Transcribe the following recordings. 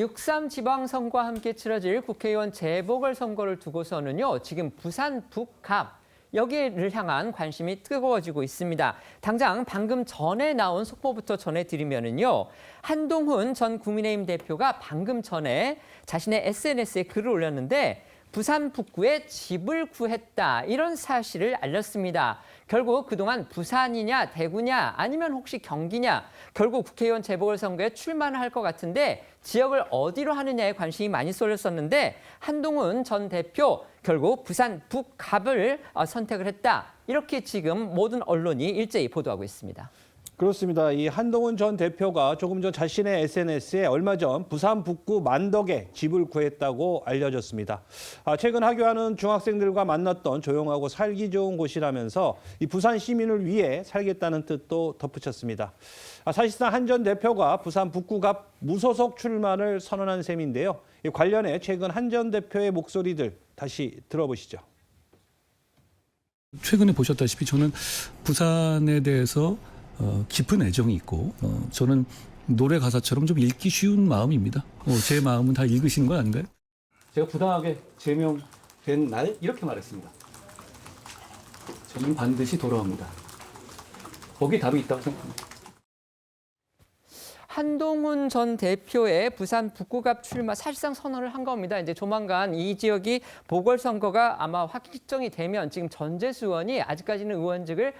6.3 지방선거와 함께 치러질 국회의원 재보궐선거를 두고서는요, 지금 부산 북갑 여기를 향한 관심이 뜨거워지고 있습니다. 당장 방금 전에 나온 속보부터 전해드리면은요, 한동훈 전 국민의힘 대표가 방금 전에 자신의 SNS에 글을 올렸는데 부산 북구에 집을 구했다, 이런 사실을 알렸습니다. 결국 그동안 부산이냐 대구냐 아니면 혹시 경기냐, 결국 국회의원 재보궐선거에 출마를 할 것 같은데 지역을 어디로 하느냐에 관심이 많이 쏠렸었는데 한동훈 전 대표 결국 부산 북갑을 선택을 했다, 이렇게 지금 모든 언론이 일제히 보도하고 있습니다. 그렇습니다. 이 한동훈 전 대표가 조금 전 자신의 SNS에 얼마 전 부산 북구 만덕에 집을 구했다고 알려졌습니다. 최근 하교하는 중학생들과 만났던 조용하고 살기 좋은 곳이라면서 이 부산 시민을 위해 살겠다는 뜻도 덧붙였습니다. 사실상 한 전 대표가 부산 북구갑 무소속 출마를 선언한 셈인데요. 이 관련해 최근 한 전 대표의 목소리들 다시 들어보시죠. 최근에 보셨다시피 저는 부산에 대해서 깊은 애정이 있고 저는 노래 가사처럼 좀 읽기 쉬운 마음입니다. 제 마음은 다 읽으시는 거 아닌가요? 제가 부당하게 제명된 날 이렇게 말했습니다. 저는 반드시 돌아옵니다. 거기에 답이 있다고 생각합니다. 한동훈 전 대표의 부산 북구갑 출마 사실상 선언을 한 겁니다. 이제 조만간 이 지역이 보궐선거가 아마 확정이 되면 지금 전재수 의원이 아직까지는 의원직을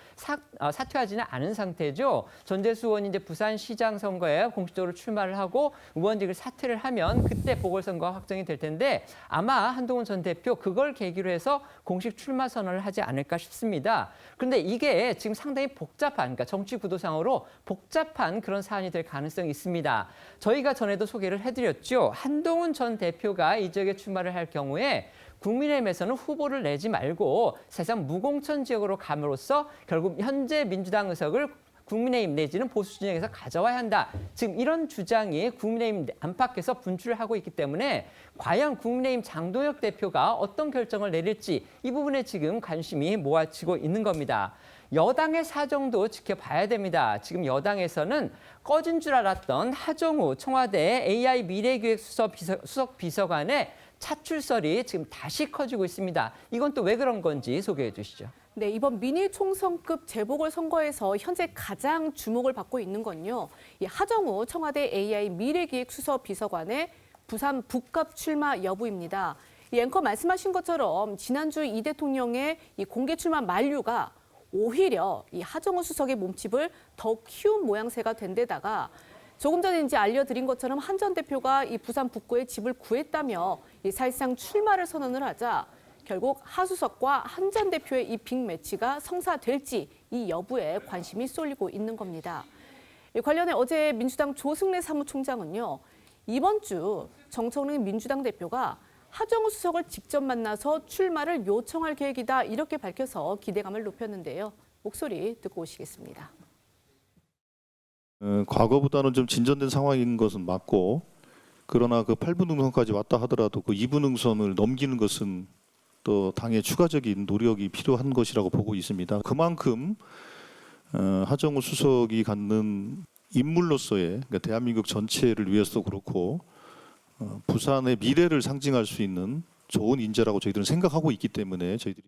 사퇴하지는 않은 상태죠. 전재수 의원이 이제 부산시장 선거에 공식적으로 출마를 하고 의원직을 사퇴를 하면 그때 보궐선거가 확정이 될 텐데 아마 한동훈 전 대표 그걸 계기로 해서 공식 출마 선언을 하지 않을까 싶습니다. 그런데 이게 지금 상당히 복잡한, 그러니까 정치 구도상으로 복잡한 그런 사안이 될 가능성이 있습니다. 저희가 전에도 소개를 해드렸죠. 한동훈 전 대표가 이 지역에 출마를 할 경우에 국민의힘에서는 후보를 내지 말고 사실상 무공천 지역으로 감으로써 결국 현재 민주당 의석을 국민의힘 내지는 보수 진영에서 가져와야 한다. 지금 이런 주장이 국민의힘 안팎에서 분출을 하고 있기 때문에 과연 국민의힘 장동혁 대표가 어떤 결정을 내릴지 이 부분에 지금 관심이 모아지고 있는 겁니다. 여당의 사정도 지켜봐야 됩니다. 지금 여당에서는 꺼진 줄 알았던 하정우 청와대 AI 미래기획 수석 비서관의 차출설이 지금 다시 커지고 있습니다. 이건 또 왜 그런 건지 소개해 주시죠. 네, 이번 미니 총선급 재보궐선거에서 현재 가장 주목을 받고 있는 건요, 이 하정우 청와대 AI 미래기획 수석 비서관의 부산 북갑 출마 여부입니다. 이 앵커 말씀하신 것처럼 지난주 이 대통령의 이 공개 출마 만류가 오히려 이 하정우 수석의 몸집을 더 키운 모양새가 된 데다가 조금 전에 이제 알려드린 것처럼 한 전 대표가 이 부산 북구에 집을 구했다며 이 사실상 출마를 선언을 하자 결국 하 수석과 한 전 대표의 이 빅매치가 성사될지 이 여부에 관심이 쏠리고 있는 겁니다. 이 관련해 어제 민주당 조승래 사무총장은요, 이번 주 정청래 민주당 대표가 하정우 수석을 직접 만나서 출마를 요청할 계획이다, 이렇게 밝혀서 기대감을 높였는데요. 목소리 듣고 오시겠습니다. 과거보다는 좀 진전된 상황인 것은 맞고, 그러나 그 8분 능선까지 왔다 하더라도 그 2분 능선을 넘기는 것은 또 당의 추가적인 노력이 필요한 것이라고 보고 있습니다. 그만큼 하정우 수석이 갖는 인물로서의, 그러니까 대한민국 전체를 위해서도 그렇고 부산의 미래를 상징할 수 있는 좋은 인재라고 저희들은 생각하고 있기 때문에 저희들이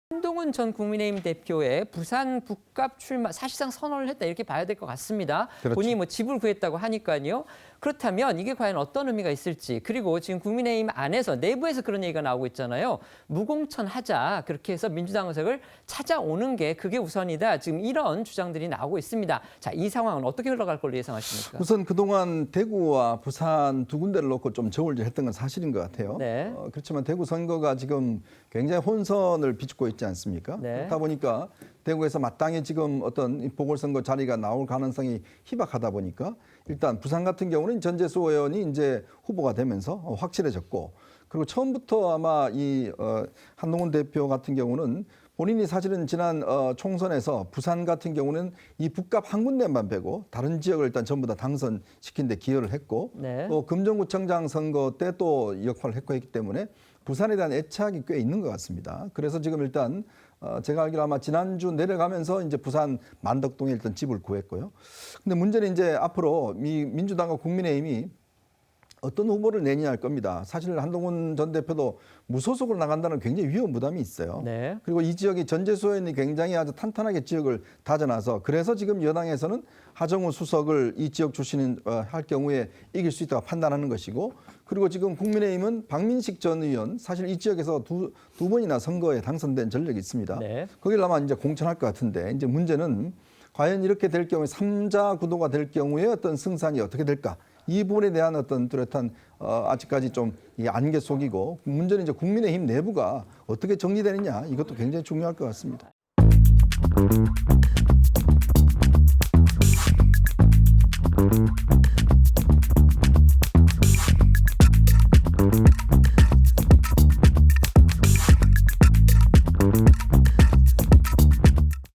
한동훈 전 국민의힘 대표의 부산 북갑 출마 사실상 선언을 했다, 이렇게 봐야 될 것 같습니다. 그렇죠. 본인이 뭐 집을 구했다고 하니까요. 그렇다면 이게 과연 어떤 의미가 있을지, 그리고 지금 국민의힘 안에서 내부에서 그런 얘기가 나오고 있잖아요. 무공천하자, 그렇게 해서 민주당 의석을 찾아오는 게 그게 우선이다. 지금 이런 주장들이 나오고 있습니다. 자, 이 상황은 어떻게 흘러갈 걸로 예상하십니까? 우선 그동안 대구와 부산 두 군데를 놓고 좀 저울질했던 건 사실인 것 같아요. 네. 그렇지만 대구 선거가 지금 굉장히 혼선을 비추고 있지 않습니까? 네. 그렇다 보니까 대구에서 마땅히 지금 어떤 이 보궐선거 자리가 나올 가능성이 희박하다 보니까 일단 부산 같은 경우는 전재수 의원이 이제 후보가 되면서 확실해졌고, 그리고 처음부터 아마 이 한동훈 대표 같은 경우는 본인이 사실은 지난 총선에서 부산 같은 경우는 이 북갑 한 군데만 빼고 다른 지역을 일단 전부 다 당선시킨 데 기여를 했고, 네. 또 금정구청장 선거 때 또 역할을 했고 했기 때문에 부산에 대한 애착이 꽤 있는 것 같습니다. 그래서 지금 일단 제가 알기로 아마 지난주 내려가면서 이제 부산 만덕동에 일단 집을 구했고요. 근데 문제는 이제 앞으로 민주당과 국민의힘이 어떤 후보를 내냐 할 겁니다. 사실 한동훈 전 대표도 무소속으로 나간다는 굉장히 위험 부담이 있어요. 네. 그리고 이 지역이 전재수 의원이 굉장히 아주 탄탄하게 지역을 다져놔서 그래서 지금 여당에서는 하정우 수석을 이 지역 출신인 할 경우에 이길 수 있다고 판단하는 것이고, 그리고 지금 국민의힘은 박민식 전 의원 사실 이 지역에서 두 번이나 선거에 당선된 전력이 있습니다. 네. 거기를 아마 이제 공천할 것 같은데, 이제 문제는 과연 이렇게 될 경우에 3자 구도가 될 경우에 어떤 승산이 어떻게 될까? 이 부분에 대한 어떤 뚜렷한 아직까지 좀 이 안개 속이고, 문제는 이제 국민의힘 내부가 어떻게 정리되느냐, 이것도 굉장히 중요할 것 같습니다.